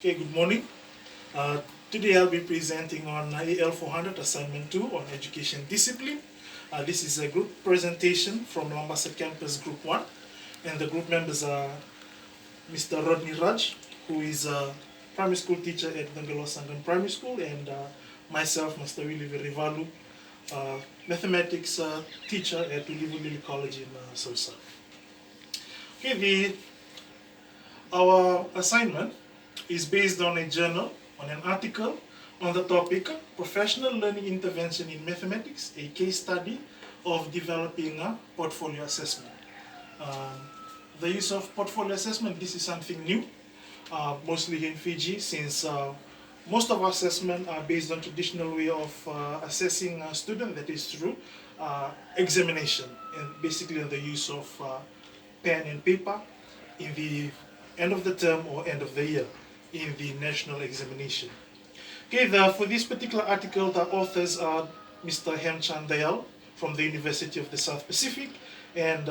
Okay, good morning. Uh, Today I'll be presenting on AL 400 Assignment 2 on Education Discipline. This is a group presentation from Lambasa Campus Group 1, and the group members are Mr. Rodney Raj, who is a primary school teacher at Dangalo Sangam Primary School, and myself, Mr. Willie Verivalu, mathematics teacher at Ulivu Lili College in Sosa. Okay, our assignment is based on a journal, on an article on the topic Professional Learning Intervention in Mathematics, a case study of developing a portfolio assessment. The use of portfolio assessment, this is something new, mostly in Fiji, since most of our assessment are based on traditional way of assessing a student, that is through examination, and basically on the use of pen and paper in the end of the term or end of the year in the national examination. Okay, for this particular article, the authors are Mr. Hemchan Dayal from the University of the South Pacific and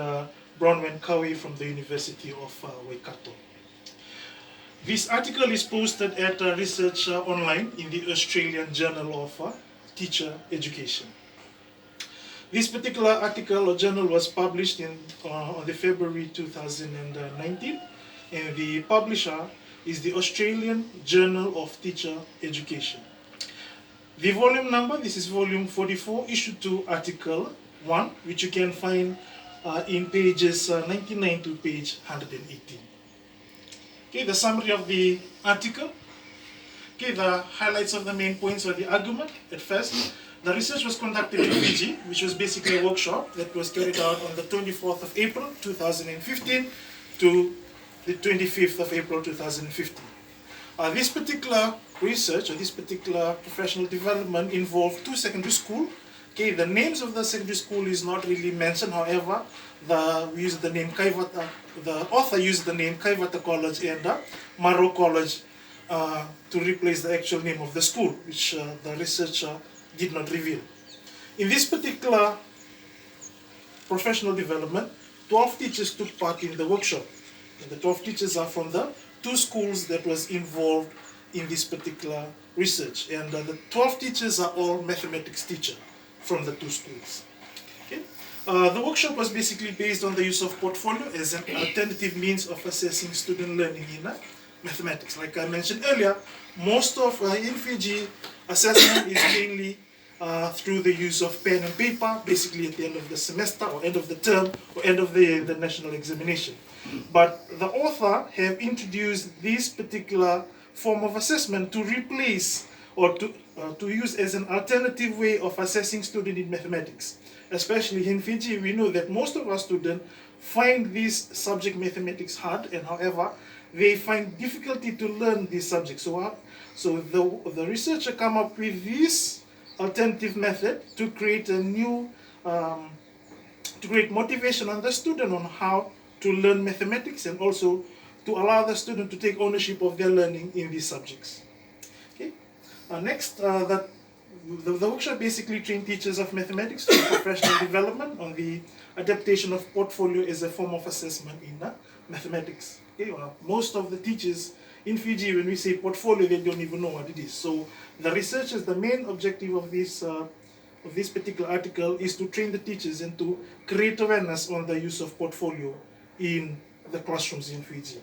Bronwen Kawi from the University of Waikato. This article is posted at Research Online in the Australian Journal of Teacher Education. This particular article or journal was published on the February 2019, and the publisher is the Australian Journal of Teacher Education. The volume number, this is volume 44, issue 2, article 1, which you can find in pages 99 to page 118. Okay, the summary of the article. Okay, the highlights of the main points or the argument. At first, the research was conducted in Fiji, which was basically a workshop that was carried out on the 24th of April 2015 to the 25th of April 2015. This particular research or this particular professional development involved two secondary schools. Okay, the names of the secondary school is not really mentioned. However, we use the name Kaivata. The author used the name Kaivata College and Maro College to replace the actual name of the school, which the researcher did not reveal. In this particular professional development, 12 teachers took part in the workshop. And the 12 teachers are from the two schools that was involved in this particular research. And the 12 teachers are all mathematics teachers from the two schools. Okay? The workshop was basically based on the use of portfolio as an alternative means of assessing student learning in mathematics. Like I mentioned earlier, most of in Fiji, assessment is mainly through the use of pen and paper, basically at the end of the semester or end of the term or end of the national examination. But the author have introduced this particular form of assessment to replace or to use as an alternative way of assessing students in mathematics. Especially in Fiji, we know that most of our students find this subject mathematics hard, and however, they find difficulty to learn this subject. So the researcher come up with this alternative method to create a new, to create motivation on the student on how to learn mathematics, and also to allow the student to take ownership of their learning in these subjects. Okay. Next, the workshop basically trained teachers of mathematics to professional development on the adaptation of portfolio as a form of assessment in mathematics. Okay. Most of the teachers in Fiji, when we say portfolio, they don't even know what it is. So the researchers, the main objective of this particular article is to train the teachers and to create awareness on the use of portfolio in the classrooms in Fiji.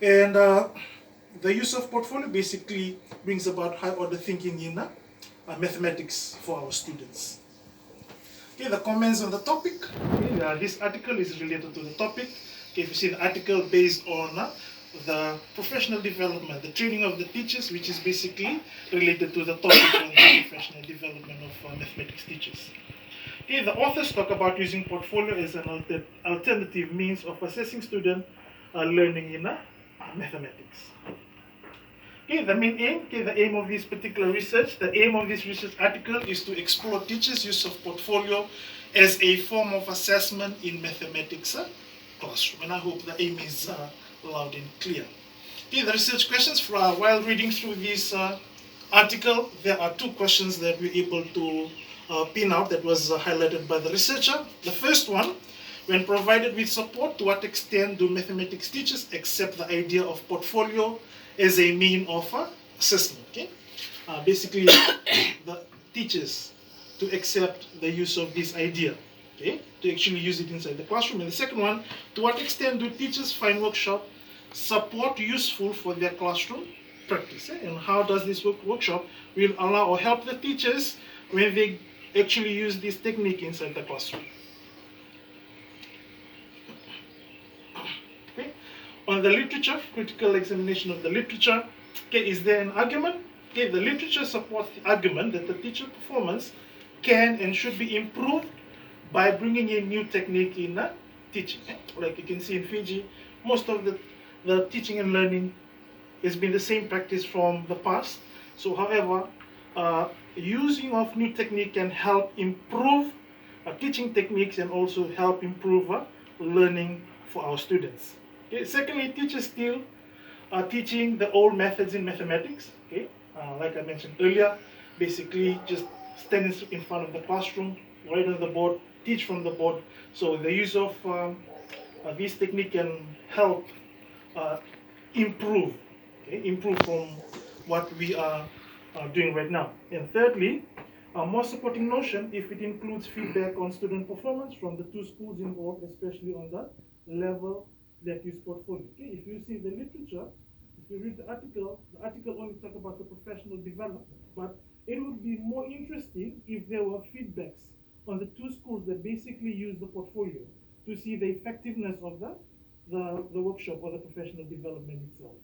And the use of portfolio basically brings about high order thinking in mathematics for our students. Okay, the comments on the topic. Okay, this article is related to the topic. Okay, if you see the article based on the professional development, the training of the teachers, which is basically related to the topic on the professional development of mathematics teachers. Okay, the authors talk about using portfolio as an alternative means of assessing student learning in mathematics. Okay, the main aim, the aim of this particular research, the aim of this research article is to explore teachers' use of portfolio as a form of assessment in mathematics classroom. And I hope the aim is loud and clear. Okay, the research questions, while reading through this article, there are two questions that we're able to pin out that was highlighted by the researcher. The first one, When provided with support, to what extent do mathematics teachers accept the idea of portfolio as a mean of assessment? Okay, basically the teachers to accept the use of this idea, okay, to actually use it inside the classroom. And the second one, to what extent do teachers find workshop support useful for their classroom practice? And how does this workshop will allow or help the teachers when they actually use this technique inside the classroom? Okay. On the literature, critical examination of the literature, okay, is there an argument? Okay, the literature supports the argument that the teacher performance can and should be improved by bringing in new technique in teaching. Like you can see in Fiji, most of the teaching and learning has been the same practice from the past. So however, using of new technique can help improve teaching techniques and also help improve learning for our students. Okay. Secondly, teachers still are teaching the old methods in mathematics. Okay. Like I mentioned earlier, basically just stand in front of the classroom, write on the board, teach from the board. So the use of this technique can help improve, okay, improve from what we are doing right now. And thirdly, a more supporting notion if it includes feedback on student performance from the two schools involved, especially on the level that use portfolio. Okay, if you see the literature, if you read the article only talk about the professional development, but it would be more interesting if there were feedbacks on the two schools that basically use the portfolio to see the effectiveness of the workshop or the professional development itself.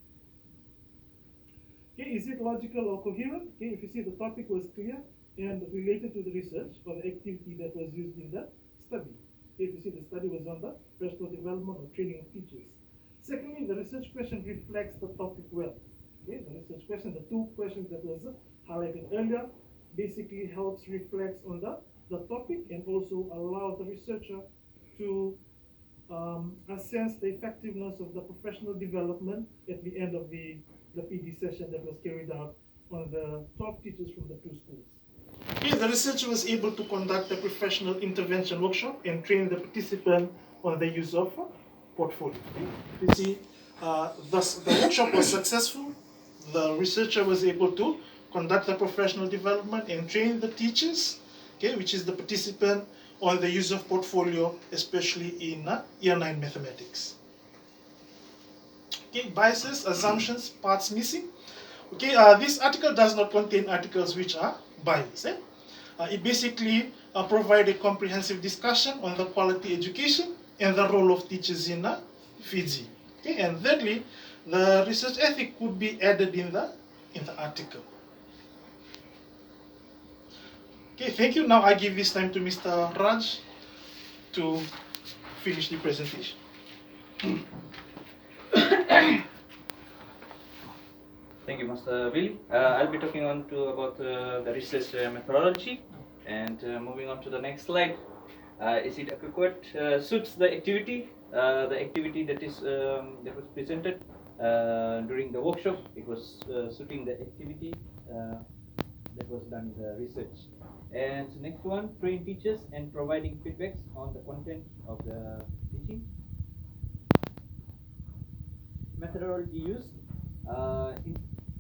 Okay, is it logical or coherent? Okay, if you see the topic was clear and related to the research or the activity that was used in the study. Okay, if you see the study was on the professional development or training of teachers. Secondly, the research question reflects the topic well. Okay, the research question, the two questions that was highlighted earlier, basically helps reflect on the topic and also allow the researcher to assess the effectiveness of the professional development at the end of the PD session that was carried out on the 12 teachers from the two schools. Okay, the researcher was able to conduct a professional intervention workshop and train the participant on the use of portfolio. You see, thus the workshop was successful. The researcher was able to conduct the professional development and train the teachers, okay, which is the participant, on the use of portfolio, especially in Year 9 mathematics. Okay, biases, assumptions, parts missing. Okay, this article does not contain articles which are biased. It basically provides a comprehensive discussion on the quality education and the role of teachers in Fiji. Okay, and thirdly, the research ethic could be added in the article. Okay, thank you. Now I give this time to Mr. Raj to finish the presentation. Thank you, Mr. Billy. I'll be talking on about the research methodology, and moving on to the next slide. Is it adequate? Suits the activity that is that was presented during the workshop. It was suiting the activity that was done in the research. And next one, train teachers and providing feedbacks on the content of the teaching. Methodology used.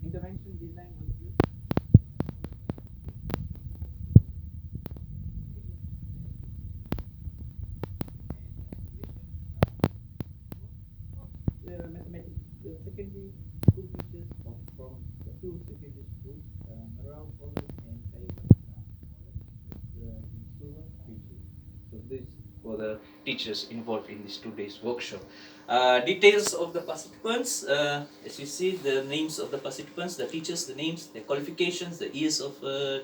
Intervention design was used. Mathematics secondary school teachers from the two secondary schools, Marau College and So this for the teachers involved in this 2 days workshop. Details of the participants, as you see, the names of the participants, the teachers, the names, the qualifications, the years of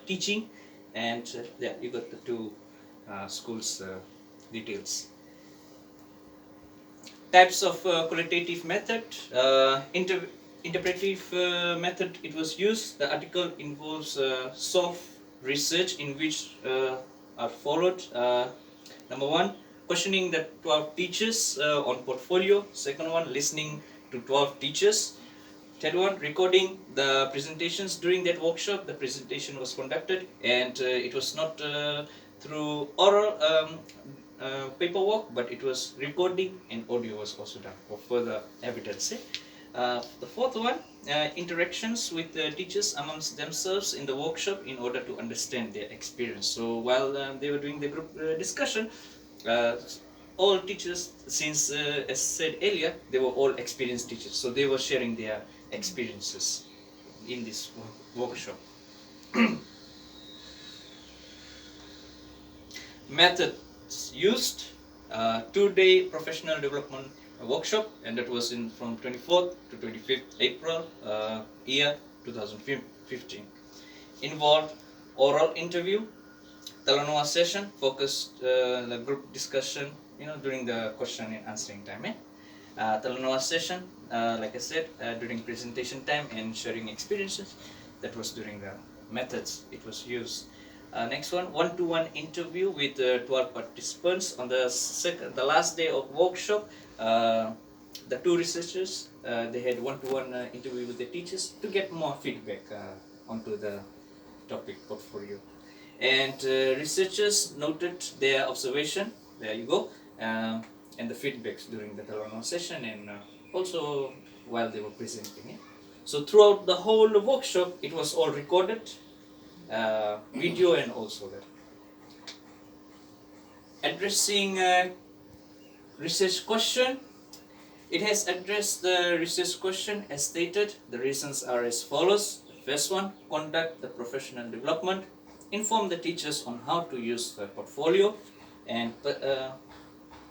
teaching, and yeah, you got the two schools details. Types of qualitative method, interpretive method it was used. The article involves soft research in which are followed. Number one, questioning the 12 teachers on portfolio. Second one, listening to 12 teachers. Third one, recording the presentations during that workshop. The presentation was conducted and it was not through oral. paperwork, but it was recording and audio was also done for further evidence. The fourth one, interactions with the teachers amongst themselves in the workshop in order to understand their experience. So while they were doing the group discussion, uh, all teachers, since as said earlier, they were all experienced teachers, so they were sharing their experiences in this workshop. Methods used, 2-day professional development workshop, and that was in from 24th to 25th April, year 2015. Involved oral interview, Talanoa session, focused the group discussion, during the question and answering time. Talanoa session, like I said, during presentation time and sharing experiences. That was during the methods it was used. Next one-to-one interview with 12 participants on the last day of workshop. The two researchers, they had one-to-one interview with the teachers to get more feedback onto the topic portfolio. And researchers noted their observation, there you go, and the feedbacks during the Talanoa session and also while they were presenting. So throughout the whole workshop, it was all recorded, video and also that. Addressing research question. It has addressed the research question as stated. The reasons are as follows. The first one, conduct the professional development, inform the teachers on how to use the portfolio, and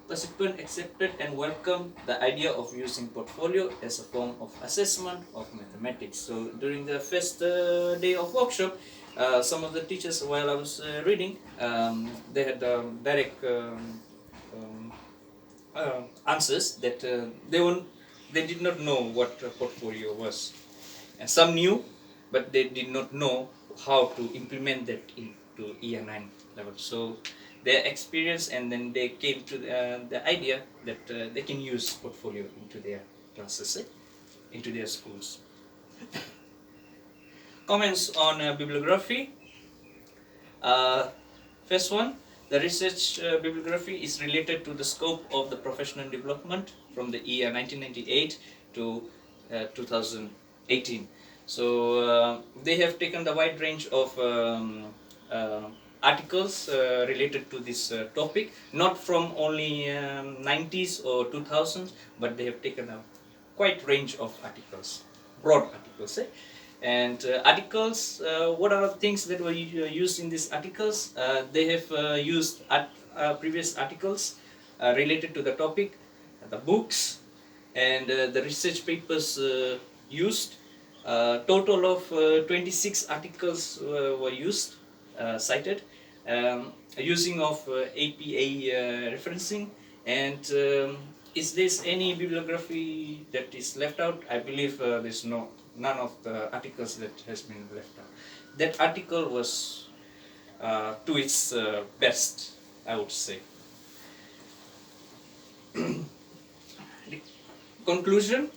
participant accepted and welcomed the idea of using portfolio as a form of assessment of mathematics. So during the first day of workshop, some of the teachers, while I was reading, they had direct answers that they did not know what a portfolio was, and some knew, but they did not know how to implement that into year 9 level. So their experience, and then they came to the idea that they can use portfolio into their classes, into their schools. Comments on bibliography. First one, the research bibliography is related to the scope of the professional development from the year 1998 to 2018. So they have taken the wide range of articles related to this topic, not from only 90s or 2000s, but they have taken a quite range of articles, broad articles. And articles, what are the things that were used in these articles? They have used previous articles related to the topic, the books, and the research papers used. Total of 26 articles were used, cited, using of APA referencing. And is there any bibliography that is left out? I believe there's none of the articles that has been left out. That article was to its best, I would say. Conclusion.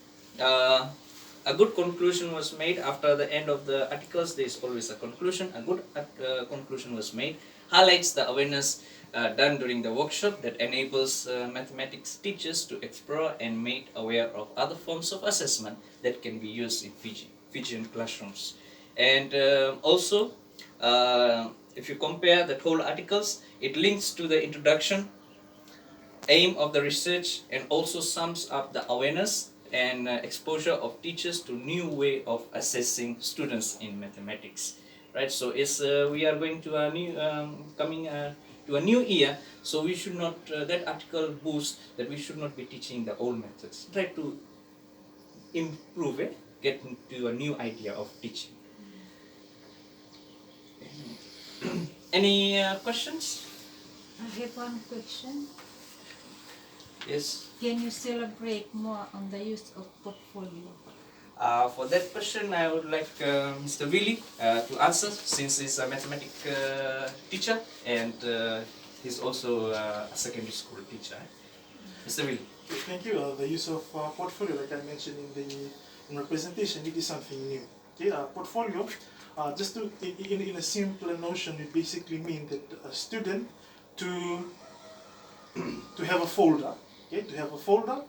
A good conclusion was made after the end of the articles. There is always a conclusion. A good conclusion was made. Highlights the awareness done during the workshop that enables mathematics teachers to explore and made aware of other forms of assessment that can be used in Fijian classrooms. And also, if you compare the whole articles, it links to the introduction, aim of the research, and also sums up the awareness and exposure of teachers to new way of assessing students in mathematics. Right, so as we are going to a new coming to a new year, so we should not that article boosts that we should not be teaching the old methods. Try to improve it, get into a new idea of teaching. Any questions? I have one question. Yes. Can you elaborate more on the use of portfolio? For that question, I would like Mr. Willy to answer, since he's a mathematics teacher and he's also a secondary school teacher. Mr. Willy. Thank you. The use of portfolio, like I mentioned in my presentation, it is something new. Okay, portfolio, just to in a simpler notion, it basically means that a student to to have a folder, okay, to have a folder,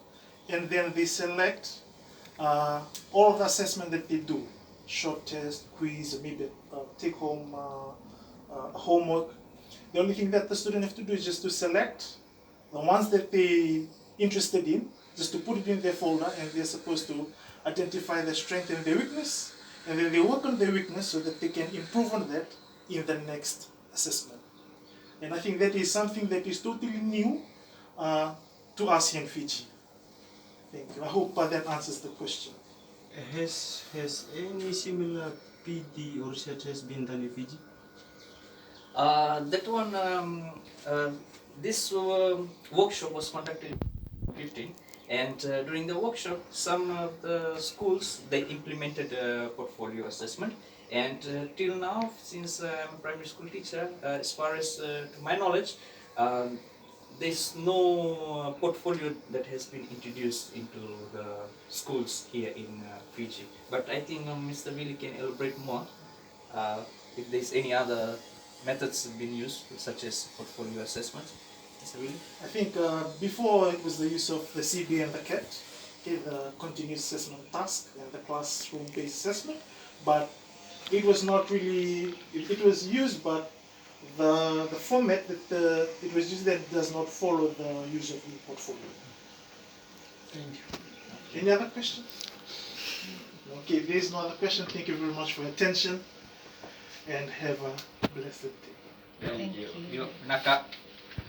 and then they select all the assessment that they do, short test, quiz, maybe take home homework. The only thing that the student have to do is just to select the ones that they interested in, just to put it in their folder, and they're supposed to identify their strength and their weakness, and then they work on their weakness so that they can improve on that in the next assessment. And I think that is something that is totally new to us here in Fiji. Thank you. I hope that answers the question. Has any similar PD or research has been done in Fiji? That one, this workshop was conducted in 2015, and during the workshop, some of the schools they implemented a portfolio assessment. And till now, since I'm a primary school teacher, as far as to my knowledge, there's no portfolio that has been introduced into the schools here in Fiji. But I think Mr. Willie can elaborate more if there's any other methods being used, such as portfolio assessment. Mr. Willie? I think before it was the use of the CB and the CAT, okay, the continuous assessment task and the classroom-based assessment, but it was not really, it was used, but the format that it was used that does not follow the use of the portfolio. Thank you. Any other questions? Okay, if there is no other question, thank you very much for your attention and have a blessed day. Thank you. Yuk, nakak.